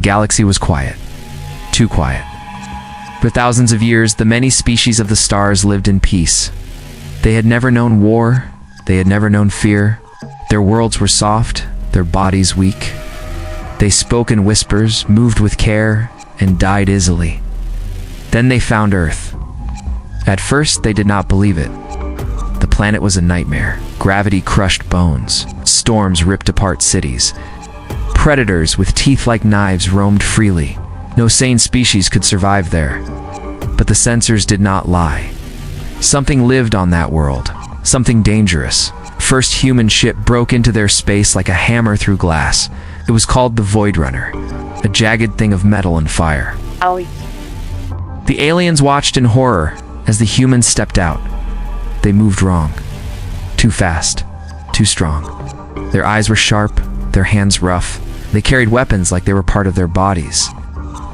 galaxy was quiet. Too quiet. For thousands of years, the many species of the stars lived in peace. They had never known war. They had never known fear. Their worlds were soft, their bodies weak. They spoke in whispers, moved with care, and died easily. Then they found Earth. At first, they did not believe it. The planet was a nightmare. Gravity crushed bones. Storms ripped apart cities. Predators with teeth like knives roamed freely. No sane species could survive there. But the sensors did not lie. Something lived on that world. Something dangerous. First human ship broke into their space like a hammer through glass. It was called the Void Runner, a jagged thing of metal and fire. Owie. The aliens watched in horror as the humans stepped out. They moved wrong. Too fast. Too strong. Their eyes were sharp, their hands rough. They carried weapons like they were part of their bodies.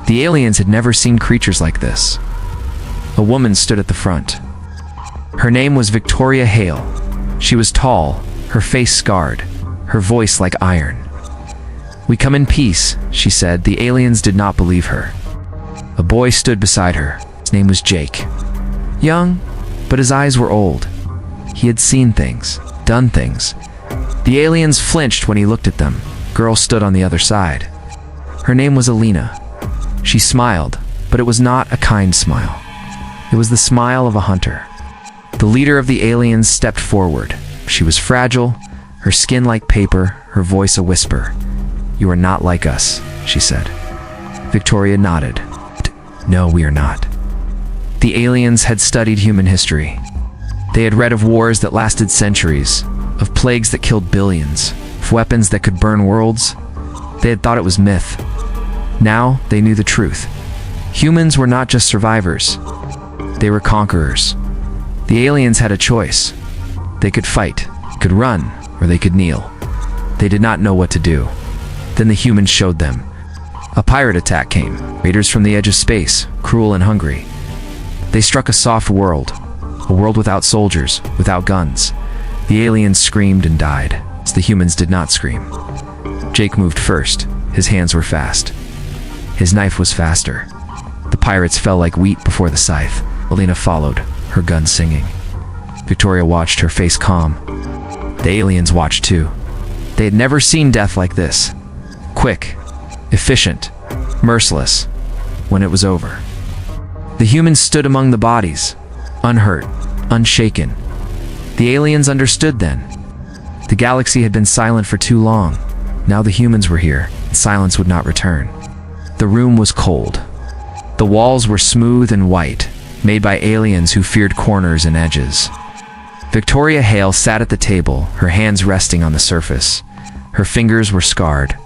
The aliens had never seen creatures like this. A woman stood at the front. Her name was Victoria Hale. She was tall, her face scarred, her voice like iron. "We come in peace," she said. The aliens did not believe her. A boy stood beside her. His name was Jake. Young, but his eyes were old. He had seen things, done things. The aliens flinched when he looked at them. Girl stood on the other side. Her name was Alina. She smiled, but it was not a kind smile. It was the smile of a hunter. The leader of the aliens stepped forward. She was fragile, her skin like paper, her voice a whisper. "You are not like us," she said. Victoria nodded. "No, we are not." The aliens had studied human history. They had read of wars that lasted centuries, of plagues that killed billions, of weapons that could burn worlds. They had thought it was myth. Now they knew the truth. Humans were not just survivors. They were conquerors. The aliens had a choice. They could fight, could run, or they could kneel. They did not know what to do. Then the humans showed them. A pirate attack came, raiders from the edge of space, cruel and hungry. They struck a soft world, a world without soldiers, without guns. The aliens screamed and died, as the humans did not scream. Jake moved first. His hands were fast. His knife was faster. The pirates fell like wheat before the scythe. Alina followed, her gun singing. Victoria watched, her face calm. The aliens watched too. They had never seen death like this. Quick, efficient, merciless. When it was over, the humans stood among the bodies, unhurt, unshaken. The aliens understood then. The galaxy had been silent for too long. Now the humans were here, and silence would not return. The room was cold. The walls were smooth and white, made by aliens who feared corners and edges. Victoria Hale sat at the table, her hands resting on the surface. Her fingers were scarred.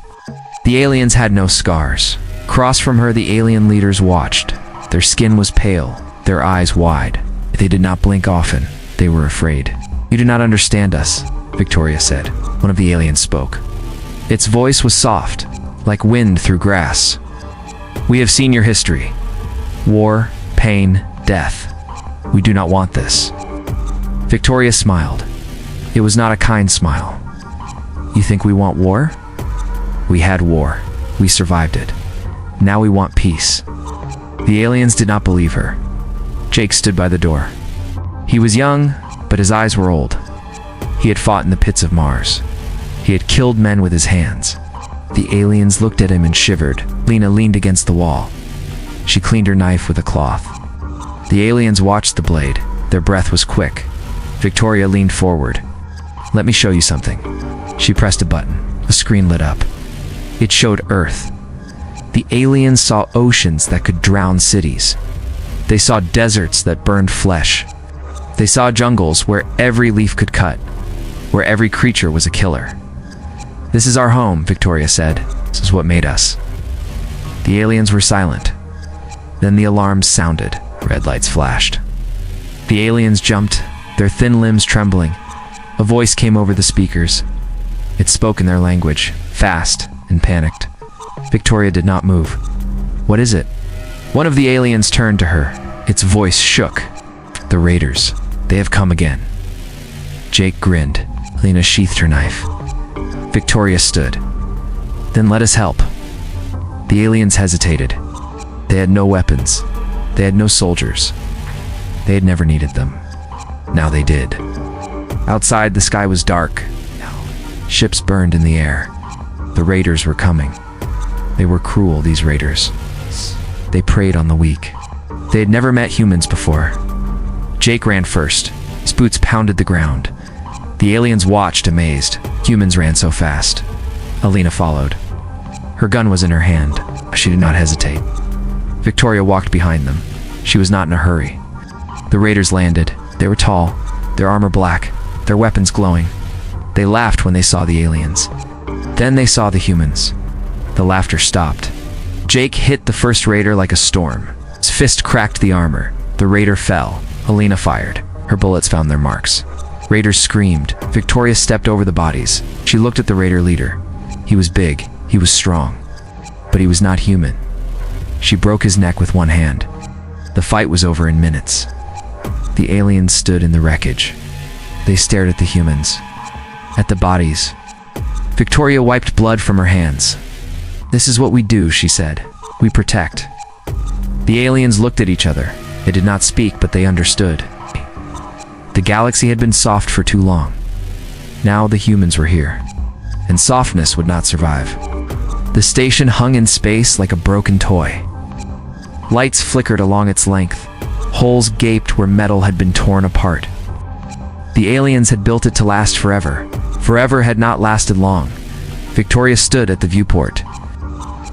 The aliens had no scars. Across from her, the alien leaders watched. Their skin was pale, their eyes wide. They did not blink often. They were afraid. "You do not understand us," Victoria said. One of the aliens spoke. Its voice was soft, like wind through grass. "We have seen your history. War, pain, death. We do not want this." Victoria smiled. It was not a kind smile. "You think we want war? We had war. We survived it. Now we want peace." The aliens did not believe her. Jake stood by the door. He was young, but his eyes were old. He had fought in the pits of Mars. He had killed men with his hands. The aliens looked at him and shivered. Lena leaned against the wall. She cleaned her knife with a cloth. The aliens watched the blade. Their breath was quick. Victoria leaned forward. "Let me show you something." She pressed a button. A screen lit up. It showed Earth. The aliens saw oceans that could drown cities. They saw deserts that burned flesh. They saw jungles where every leaf could cut, where every creature was a killer. "This is our home," Victoria said. "This is what made us." The aliens were silent. Then the alarms sounded. Red lights flashed. The aliens jumped, their thin limbs trembling. A voice came over the speakers. It spoke in their language, fast and panicked. Victoria did not move. "What is it?" One of the aliens turned to her. Its voice shook. "The raiders. They have come again." Jake grinned. Lena sheathed her knife. Victoria stood. "Then let us help." The aliens hesitated. They had no weapons. They had no soldiers. They had never needed them. Now they did. Outside, the sky was dark. Ships burned in the air. The raiders were coming. They were cruel, these raiders. They preyed on the weak. They had never met humans before. Jake ran first. His boots pounded the ground. The aliens watched, amazed. Humans ran so fast. Alina followed. Her gun was in her hand. She did not hesitate. Victoria walked behind them. She was not in a hurry. The raiders landed. They were tall, their armor black, their weapons glowing. They laughed when they saw the aliens. Then they saw the humans. The laughter stopped. Jake hit the first raider like a storm. His fist cracked the armor. The raider fell. Alina fired. Her bullets found their marks. Raiders screamed. Victoria stepped over the bodies. She looked at the raider leader. He was big. He was strong. But he was not human. She broke his neck with one hand. The fight was over in minutes. The aliens stood in the wreckage. They stared at the humans, at the bodies. Victoria wiped blood from her hands. "This is what we do," she said. "We protect." The aliens looked at each other. They did not speak, but they understood. The galaxy had been soft for too long. Now the humans were here, and softness would not survive. The station hung in space like a broken toy. Lights flickered along its length. Holes gaped where metal had been torn apart. The aliens had built it to last forever. Forever had not lasted long. Victoria stood at the viewport.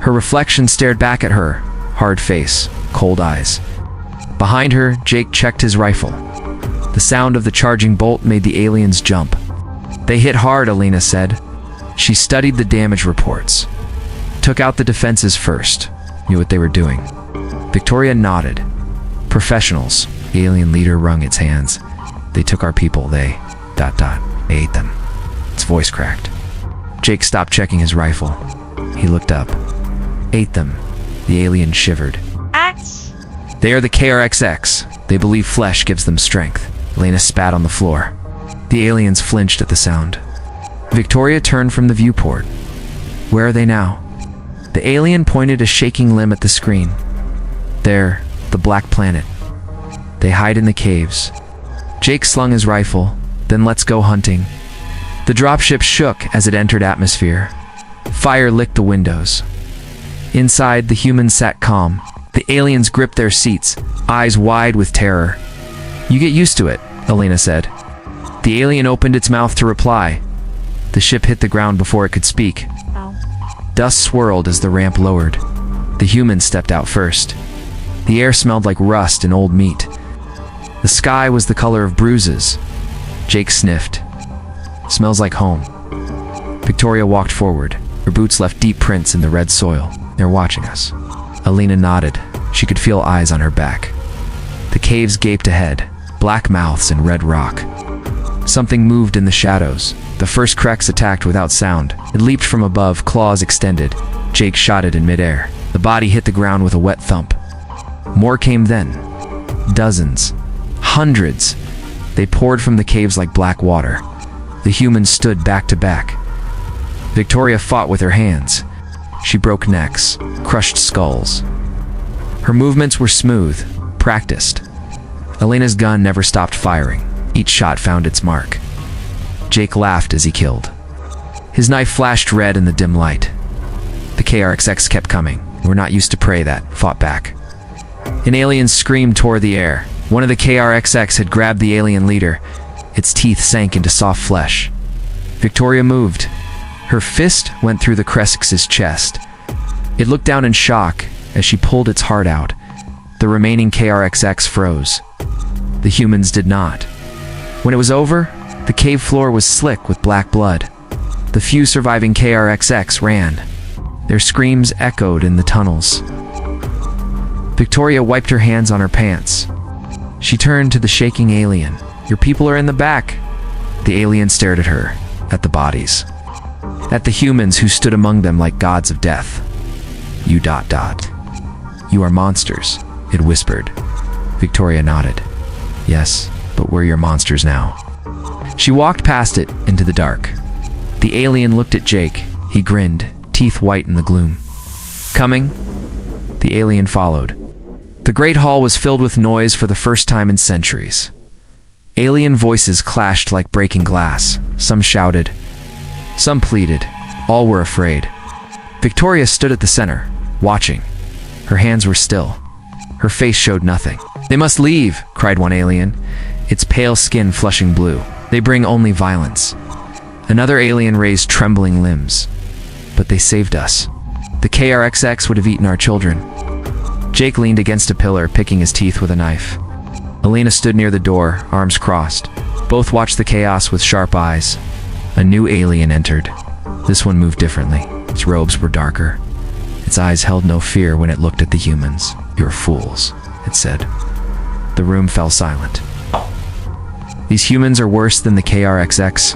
Her reflection stared back at her, hard face, cold eyes. Behind her, Jake checked his rifle. The sound of the charging bolt made the aliens jump. "They hit hard," Alina said. She studied the damage reports. Took out the defenses first. Knew what they were doing. Victoria nodded. "Professionals." The alien leader wrung its hands. "They took our people. They ate them." Its voice cracked. Jake stopped checking his rifle. He looked up. "Ate them." The alien shivered. "They are the KRXX. They believe flesh gives them strength." Elena spat on the floor. The aliens flinched at the sound. Victoria turned from the viewport. "Where are they now?" The alien pointed a shaking limb at the screen. "There, the black planet. They hide in the caves." Jake slung his rifle. "Then let's go hunting." The dropship shook as it entered atmosphere. Fire licked the windows. Inside, the humans sat calm. The aliens gripped their seats, eyes wide with terror. "You get used to it," Alina said. The alien opened its mouth to reply. The ship hit the ground before it could speak. Dust swirled as the ramp lowered. The humans stepped out first. The air smelled like rust and old meat. The sky was the color of bruises. Jake sniffed. "Smells like home." Victoria walked forward. Her boots left deep prints in the red soil. "They're watching us." Alina nodded. She could feel eyes on her back. The caves gaped ahead, black mouths and red rock. Something moved in the shadows. The first Krex attacked without sound. It leaped from above, claws extended. Jake shot it in midair. The body hit the ground with a wet thump. More came then. Dozens. Hundreds. They poured from the caves like black water. The humans stood back to back. Victoria fought with her hands. She broke necks, crushed skulls. Her movements were smooth, practiced. Elena's gun never stopped firing. Each shot found its mark. Jake laughed as he killed. His knife flashed red in the dim light. The KRXX kept coming. We're not used to prey that fought back. An alien scream tore the air. One of the KRXX had grabbed the alien leader. Its teeth sank into soft flesh. Victoria moved. Her fist went through the KRXX's chest. It looked down in shock as she pulled its heart out. The remaining KRXX froze. The humans did not. When it was over, the cave floor was slick with black blood. The few surviving KRXX ran. Their screams echoed in the tunnels. Victoria wiped her hands on her pants. She turned to the shaking alien. "Your people are in the back." The alien stared at her, at the bodies, at the humans who stood among them like gods of death. You are monsters," it whispered. Victoria nodded. "Yes, but we're your monsters now." She walked past it into the dark. The alien looked at Jake. He grinned, teeth white in the gloom. Coming, the alien followed. The great hall was filled with noise for the first time in centuries. Alien voices clashed like breaking glass. Some shouted, some pleaded. All were afraid. Victoria stood at the center, watching. Her hands were still. Her face showed nothing. "They must leave," cried one alien, its pale skin flushing blue. "They bring only violence." Another alien raised trembling limbs. "But they saved us. The KRXX would have eaten our children." Jake leaned against a pillar, picking his teeth with a knife. Alina stood near the door, arms crossed. Both watched the chaos with sharp eyes. A new alien entered. This one moved differently. Its robes were darker. Its eyes held no fear when it looked at the humans. "You're fools," it said. The room fell silent. "These humans are worse than the KRXX.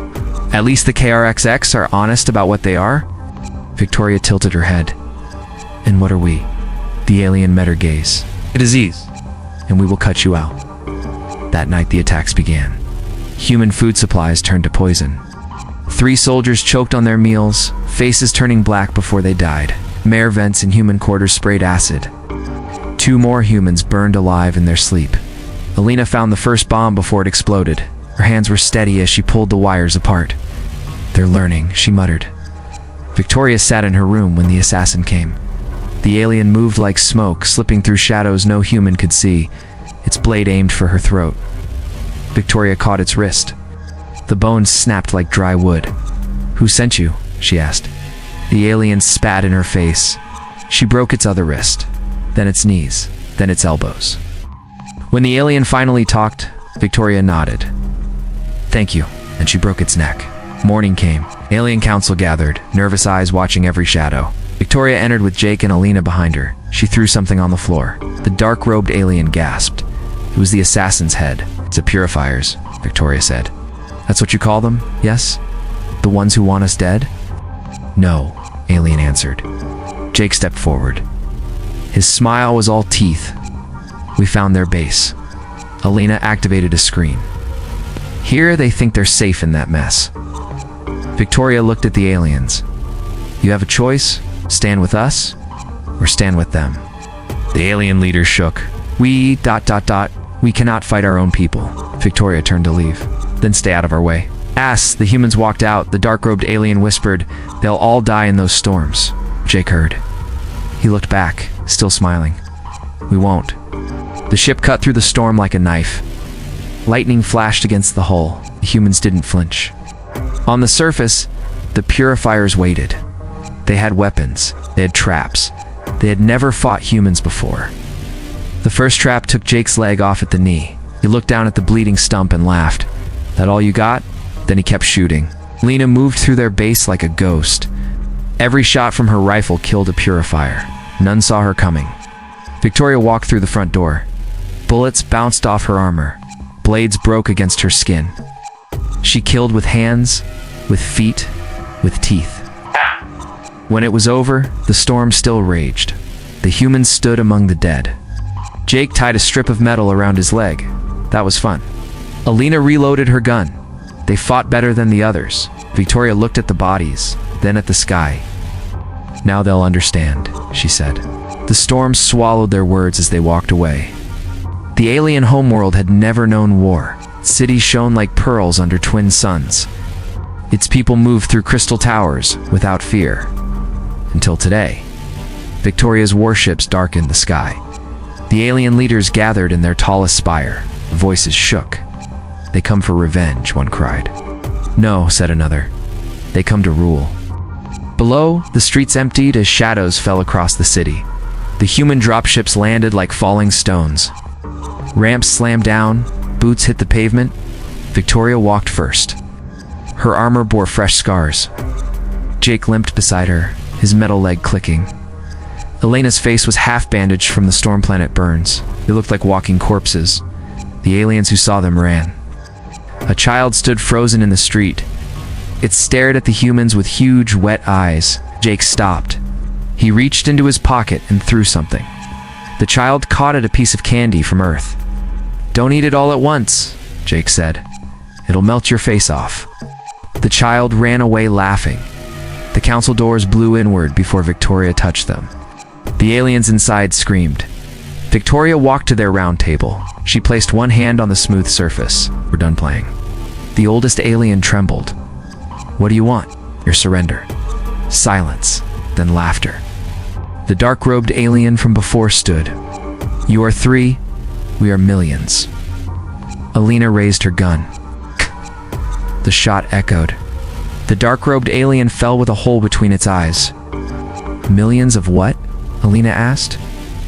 At least the KRXX are honest about what they are?" Victoria tilted her head. "And what are we?" The alien met her gaze. "A disease, and we will cut you out." That night the attacks began. Human food supplies turned to poison. 3 soldiers choked on their meals, faces turning black before they died. Mare vents in human quarters sprayed acid. 2 more humans burned alive in their sleep. Alina found the first bomb before it exploded. Her hands were steady as she pulled the wires apart. "They're learning," she muttered. Victoria sat in her room when the assassin came. The alien moved like smoke, slipping through shadows no human could see, its blade aimed for her throat. Victoria caught its wrist. The bones snapped like dry wood. "Who sent you?" she asked. The alien spat in her face. She broke its other wrist, then its knees, then its elbows. When the alien finally talked, Victoria nodded. "Thank you," and she broke its neck. Morning came. Alien Council gathered, nervous eyes watching every shadow. Victoria entered with Jake and Alina behind her. She threw something on the floor. The dark-robed alien gasped. It was the assassin's head. "It's a purifiers," Victoria said. "That's what you call them, yes? The ones who want us dead?" "No," Alien answered. Jake stepped forward. His smile was all teeth. "We found their base." Alina activated a screen. "Here they think they're safe in that mess." Victoria looked at the aliens. "You have a choice, stand with us, or stand with them." The alien leader shook. We cannot fight our own people." Victoria turned to leave. "Then stay out of our way." As the humans walked out, the dark-robed alien whispered, "They'll all die in those storms." Jake heard. He looked back, still smiling. "We won't." The ship cut through the storm like a knife. Lightning flashed against the hull. The humans didn't flinch. On the surface, the purifiers waited. They had weapons. They had traps. They had never fought humans before. The first trap took Jake's leg off at the knee. He looked down at the bleeding stump and laughed. "That all you got?" Then he kept shooting. Lena moved through their base like a ghost. Every shot from her rifle killed a purifier. None saw her coming. Victoria walked through the front door. Bullets bounced off her armor. Blades broke against her skin. She killed with hands, with feet, with teeth. When it was over, the storm still raged. The humans stood among the dead. Jake tied a strip of metal around his leg. That was fun. Alina reloaded her gun. They fought better than the others. Victoria looked at the bodies, then at the sky. "Now they'll understand," she said. The storm swallowed their words as they walked away. The alien homeworld had never known war. Cities shone like pearls under twin suns. Its people moved through crystal towers without fear. Until today. Victoria's warships darkened the sky. The alien leaders gathered in their tallest spire. Voices shook. "They come for revenge," one cried. "No," said another. "They come to rule." Below, the streets emptied as shadows fell across the city. The human dropships landed like falling stones. Ramps slammed down, boots hit the pavement. Victoria walked first. Her armor bore fresh scars. Jake limped beside her, his metal leg clicking. Elena's face was half-bandaged from the storm planet burns. They looked like walking corpses. The aliens who saw them ran. A child stood frozen in the street. It stared at the humans with huge, wet eyes. Jake stopped. He reached into his pocket and threw something. The child caught at a piece of candy from Earth. "Don't eat it all at once," Jake said. "It'll melt your face off." The child ran away laughing. The council doors blew inward before Victoria touched them. The aliens inside screamed. Victoria walked to their round table. She placed one hand on the smooth surface. We're done playing. The oldest alien trembled. What do you want? Your surrender. Silence, then laughter. The dark-robed alien from before stood. You are 3, we are millions. Alina raised her gun. The shot echoed. The dark-robed alien fell with a hole between its eyes. Millions of what? Alina asked.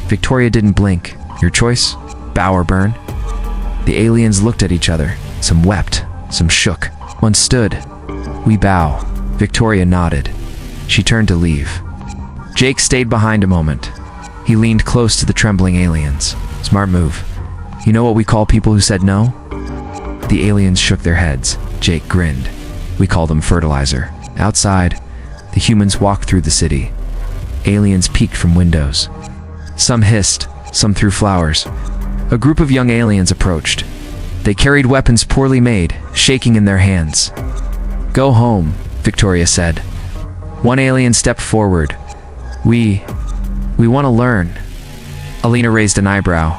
Victoria didn't blink. Your choice? Bow or burn? The aliens looked at each other. Some wept, some shook. One stood. We bow. Victoria nodded. She turned to leave. Jake stayed behind a moment. He leaned close to the trembling aliens. Smart move. You know what we call people who said no? The aliens shook their heads. Jake grinned. We call them fertilizer. Outside, the humans walked through the city. Aliens peeked from windows. Some hissed, some threw flowers. A group of young aliens approached. They carried weapons poorly made, shaking in their hands. Go home, Victoria said. One alien stepped forward. We want to learn. Alina raised an eyebrow.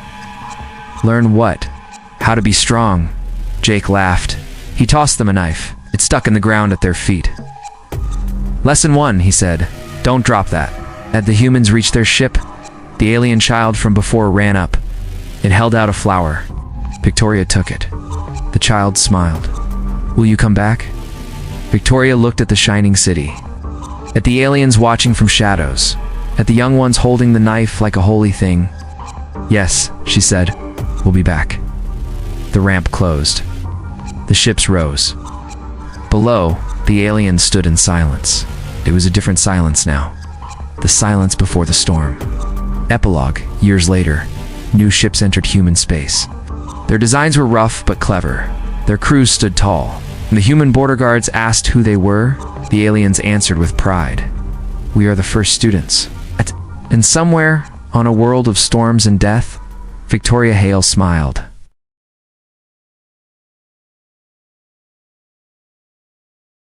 Learn what? How to be strong. Jake laughed. He tossed them a knife. It stuck in the ground at their feet. Lesson 1, he said. Don't drop that. As the humans reached their ship, the alien child from before ran up. It held out a flower. Victoria took it. The child smiled. Will you come back? Victoria looked at the shining city. At the aliens watching from shadows. At the young ones holding the knife like a holy thing. Yes, she said. We'll be back. The ramp closed. The ships rose. Below, the aliens stood in silence. It was a different silence now. The silence before the storm. Epilogue, years later. New ships entered human space. Their designs were rough but clever. Their crews stood tall. When the human border guards asked who they were, the aliens answered with pride. We are the first students. And somewhere, on a world of storms and death, Victoria Hale smiled.